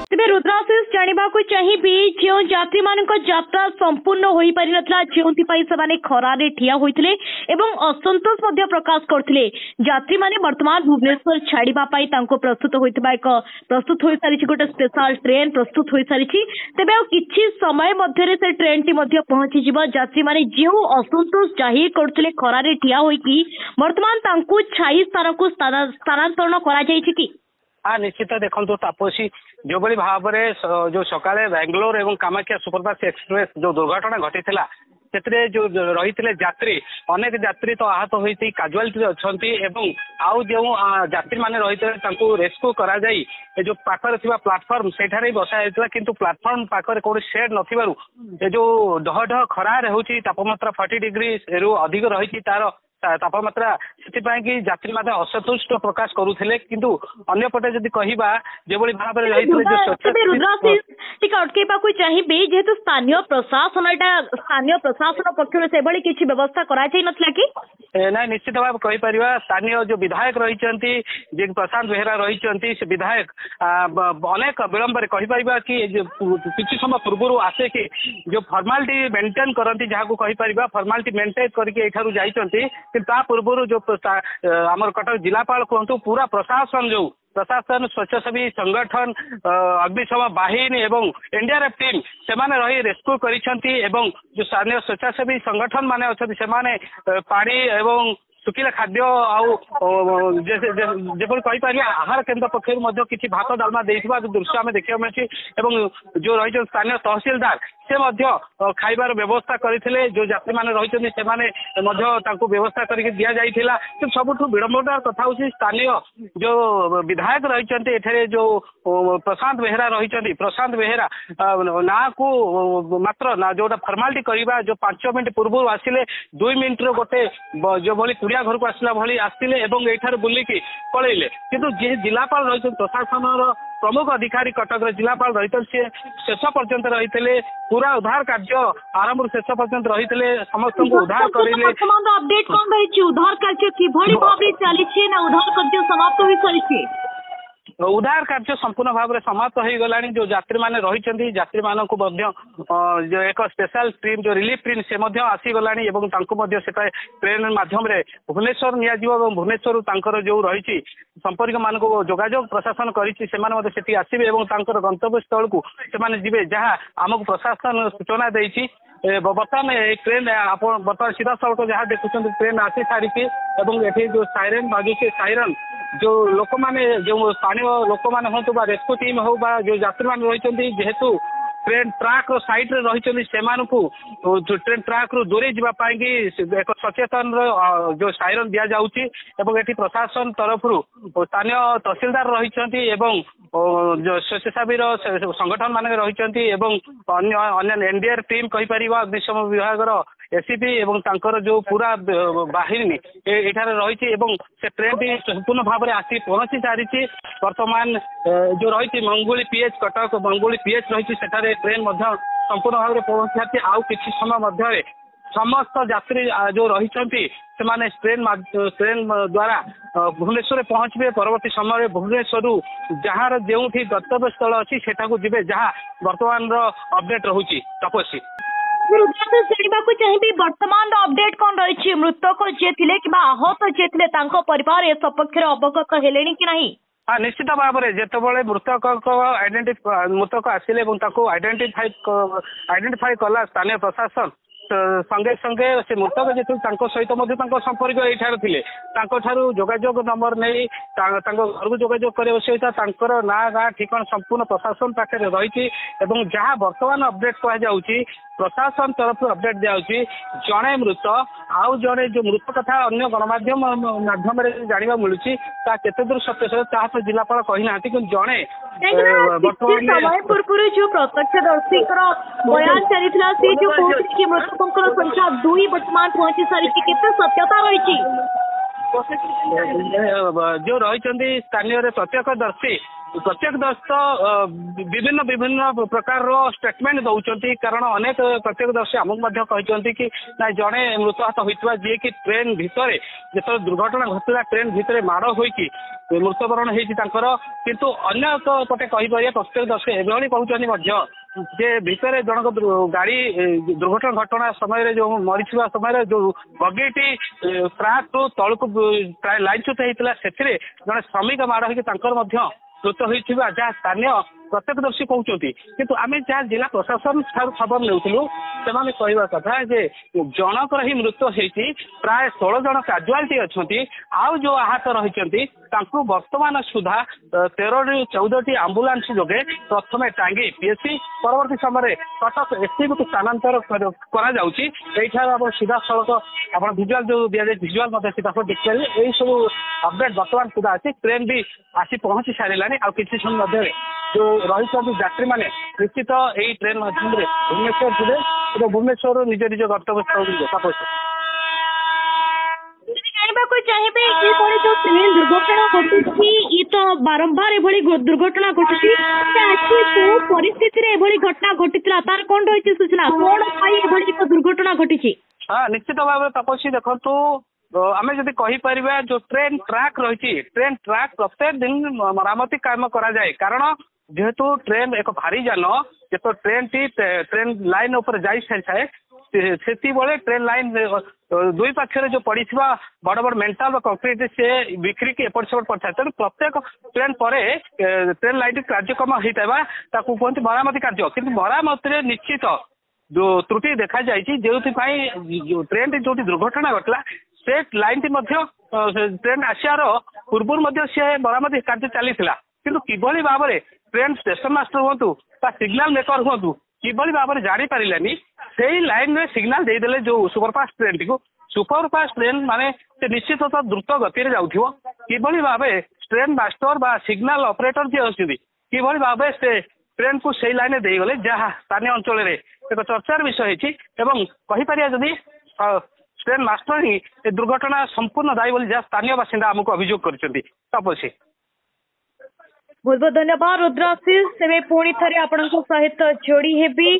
तेरे रुद्राशीष जानवाक चाहिए जो यात्री मान यात्रा संपूर्ण हो पारि नथिला जेउंथिपाई सेमाने खरारे ठिया होइथिले एवं असंतोष मध्य प्रकाश करथिले। यात्री माने वर्तमान भुवनेश्वर छाड़िबा पाई तांको प्रस्तुत होइतबा एक प्रस्तुत होई सारिछि गोटे स्पेशल ट्रेन प्रस्तुत होई सारिछि। तेबे आ किछि समय मध्यरे से ट्रेन टी मध्य पहुंची जिवो। यात्री माने जेउ असंतोष जाहिर करथिले खरारे ठिया होइकी वर्तमान तांको छाई स्थान को स्थानांतरण करा जायछि कि हाँ निश्चित देखो तापसी जो भाई भाव में जो सकाले बेंगलोर और कामाख्या सुपरफास्ट एक्सप्रेस जो दुर्घटना घटी से जो रही यात्री अनेक यात्री तो आहत होती काजुआलिटी अच्छी एवं आउ जो यात्री मैंने रही रेस्क्यू करा जाई जो पाखर प्लाटफर्म से बसा जाता किंतु प्लाटफर्म पाखर कौन शेड न जो डह डह खरार होची तापमात्रा 40 डिग्री रु अधिक रही तार तापमात्रा से यात्री मैंने असंतुष्ट प्रकाश करुले किंतु अन्यपटे जदि कहबा जो भाव में अटकैवा चाहिए जेहेतु स्थानीय प्रशासन पक्ष से किसी व्यवस्था करा कि ना निश्चित भाव कहीपर स्थानीय जो विधायक रही प्रशांत बेहरा रही से विधायक अनेक विलंब कहीपर कि किसी समय पूर्व आसे कि जो फर्मालिटी मेंटेन करती जहाँ कहीपर फर्मालिटी मेंटेन करके पूर्व जो आमर कटक जिलापाल कहतु पूरा प्रशासन जो प्रशासन स्वच्छसेवी संगठन अग्निशम बाहिनी एवं एनडीआरएफ टीम से रही रेस्क्यू करिसेंती एवं जो स्थानीय स्वच्छसेवी संगठन माने अच्छे से पानी एवं सुखिला खाद्य आपर कहीपर आहार केन्द्र पक्ष किसी भात डालमा देवा दृश्य आम देखा मिली जो रही स्थानीय तहसीलदार से खाइबार व्यवस्था करते जो यात्री मैंने रही व्यवस्था करके दि जाइला कि सबुठ विडंबनार कथा हूँ स्थानीय जो विधायक रही जो प्रशांत बेहरा रही प्रशांत बेहरा ना को मात्र ना जोटा फर्मालिटी करवा जो 5 मिनट पूर्व आसिले 2 मिनट गोटे जो भली कुड़िया घर को आसला भली आसते एवं बुलिकी पलैले किंतु जे जिलापाल रही प्रशासन प्रमुख अधिकारी कटक जिलापाल रही सी शेष पर्यंत रही पूरा उद्धार कार्य आरंभ शेष पर्यंत रही समस्त उद्धार करेंगे। अपडेट कौन रही उद्धार कार्य किभली भाव चली ना उद्धार कार्य समाप्त हो सारी उद्धार कार्य संपूर्ण भाव में समाप्त हो गला जो यात्री मैंने रही यात्री मानक जो एक स्पेशल टीम जो रिलीफ टीम से आसीगला ट्रेन माध्यम भुवनेश्वर नियाजिव भुवनेश्वर जो रही संपर्क मान जोगाजोग प्रशासन करी आसवे और गंतव्य स्थल को जी जहाँ आमको प्रशासन सूचना देती बर्तमान ट्रेन बर्तमान सीधा सड़क जहाँ देखुं ट्रेन आसी सारी ये जो साइरेन बाजुचे साइरन जो लोक माने जो स्थानीय लोक मैंने हूँ रेस्क्यू टीम हो जो यात्री मैंने रही जेहेतु ट्रेन ट्राक साइड रे रही से ट्रेन ट्राक रु दूरे जावाई एक सचेतन जो साइरन दि जाऊँगी प्रशासन तरफ स्थानीय तहसीलदार रही जो स्वच्छसेवी संगठन मान रही अन्य एनडीआर टीम कहीपर अग्निशम विभाग एसीपी एवं तांकर जो पूरा बाहिनी एठारे रही से ट्रेन टी संपूर्ण भाव में आसी पहुंची सारी वर्तमान जो रही मंगुली पीएच कटक मंगुली पीएच रही ट्रेन संपूर्ण भाव में पहुंची आउ किसी समय समस्त यात्री जो रही ट्रेन द्वारा भुवनेश्वर पहुंचे परवर्ती समय भुवनेश्वर जहाँ जो गंतव्य स्थल अच्छी जी जहाँ वर्तमान अपडेट रोचे तपस्वी जानवाक चाहिए वर्तमान अपडेट कौन रही मृतक जे थे कि आहत जे थे परिवार ए सपक्ष अवगत हेले कि नहीं। हाँ निश्चित भाव में जिते मृतक मृतक आसिले आइडेंटिफाई कला स्थानीय प्रशासन संगे संगे से मृतक जो सहित संपर्क ये जोगाजोग नंबर नहीं घर को जोगाजोग करने सहित ना गाँ ठिकाना संपूर्ण प्रशासन पाखे रही जहाँ बर्तमान अपडेट कहुच्छी प्रशासन तरफ अपडेट दिखाई जड़े मृत आउ जड़े जो मृत कथा अन्य गणमाध्यम माध्यम जानवा मिलूँ केते दूर सत्य तो जिलापाल कहना कि जड़े समय पूर्व जो प्रत्यक्षदर्शी बयान चली जो मृतकों संख्या 2 वर्तमान पहुंची सारी केते सत्यता रही जो रही स्थानीय प्रत्यक्षदर्शी विभिन्न विभिन्न प्रकार स्टेटमेंट दौरान कारण अनेक प्रत्यक्षदर्शी आमको कहते कि ना जड़े मृताहत होता जी कि ट्रेन भितर जो दुर्घटना घटला ट्रेन भितर माड़ होकी मृत्युवरण किंतु अन्य एक पटे कहीपर प्रत्येक दर्शक एभली कहते जे भितर जनक गाड़ी दुर्घटना घटना समय जो मरी समय जो बगेटी ट्राक रु तलू लाइनच्युत होता से जड़े श्रमिक माड़ हो मृत होता जहाँ स्थानीय प्रत्यक्षदर्शी कहते किंतु आम जहाँ जिला प्रशासन खबर नेउथिलु से कहवा कथा जे जनकर ही मृत्यु होती प्राय 16 जन काजुआलिटी अच्छा आउ जो आहत रही वर्तमान सुधा 13 ରୁ 14ଟି आंबुलांस जोगे प्रथम टांगी पीएससी परवर्ती समय कटक एससीबी को स्थानांतर कर सीधा सड़क आप भिजुआल जो दि जाए भिजुआल सीधा सड़क देखिए यही सब अपडेट वर्तमान सुधा अच्छी ट्रेन भी आसी पहुंची सारा आ किसी समय जो रही यात्री मैंने निश्चित यही ट्रेन माध्यम भुवनेश्वर थे भुवनेश्वर निज निज गंतव्य स्थल चाहिए जो ट्रेन दुर्घटना घटुची ये तो बारंबार एभली दुर्घटना घटुची परिस्थिति एभली घटना घटीला तार कौन रही सूचना कौन एभली दुर्घटना घटी? हाँ निश्चित भाव तपस्वी देखु आम जदि कहीपर जो ट्रेन ट्रैक रही ट्रेन ट्रैक प्रत्येक दिन मरामती काम करा जाए कारण जेहेतु ट्रेन एक भारी जान जो ट्रेन टी ट्रेन लाइन उपर जाई सारी से ट्रेन लाइन दुई पाखरे जो पड़ी बड़ बड़ मेंटाल कंक्रीट से बिखरिकी एपट सेपट पड़ता है तेणु प्रत्येक ट्रेन पर ट्रेन लाइन कार्यक्रम होता कहते मरामती कार्य कि मरामती निश्चित जो त्रुटि देखा जाए जो ट्रेन जो दुर्घटना घटला से लाइन टी ट्रेन आसार पूर्व सी मरामती कार्य चली किंतु किभली भाव में ट्रेन स्टेशन मास्टर हूँ सिग्नल मेकर हूँ किभली भाव में जानी पारानी से लाइन में सिग्नल देदेले जो superfast train T superfast train माने निश्चित द्रुत गति में जाऊँ किभली भाव ट्रेन मास्टर बा सिग्नल ऑपरेटर जी अच्छी किभली भाव से ट्रेन को से लाइन दे गले जहाँ स्थानीय अंचल में एक चर्चार विषय होपर जदि ट्रेन मास्टर ही दुर्घटना संपूर्ण दायी बोली जहाँ स्थानीय बासिंदा आमको अभियोग कर तपसी बहुत बहुत धन्यवाद रुद्राशीष से पुणी थे आपण सहित जोड़ी हेबी।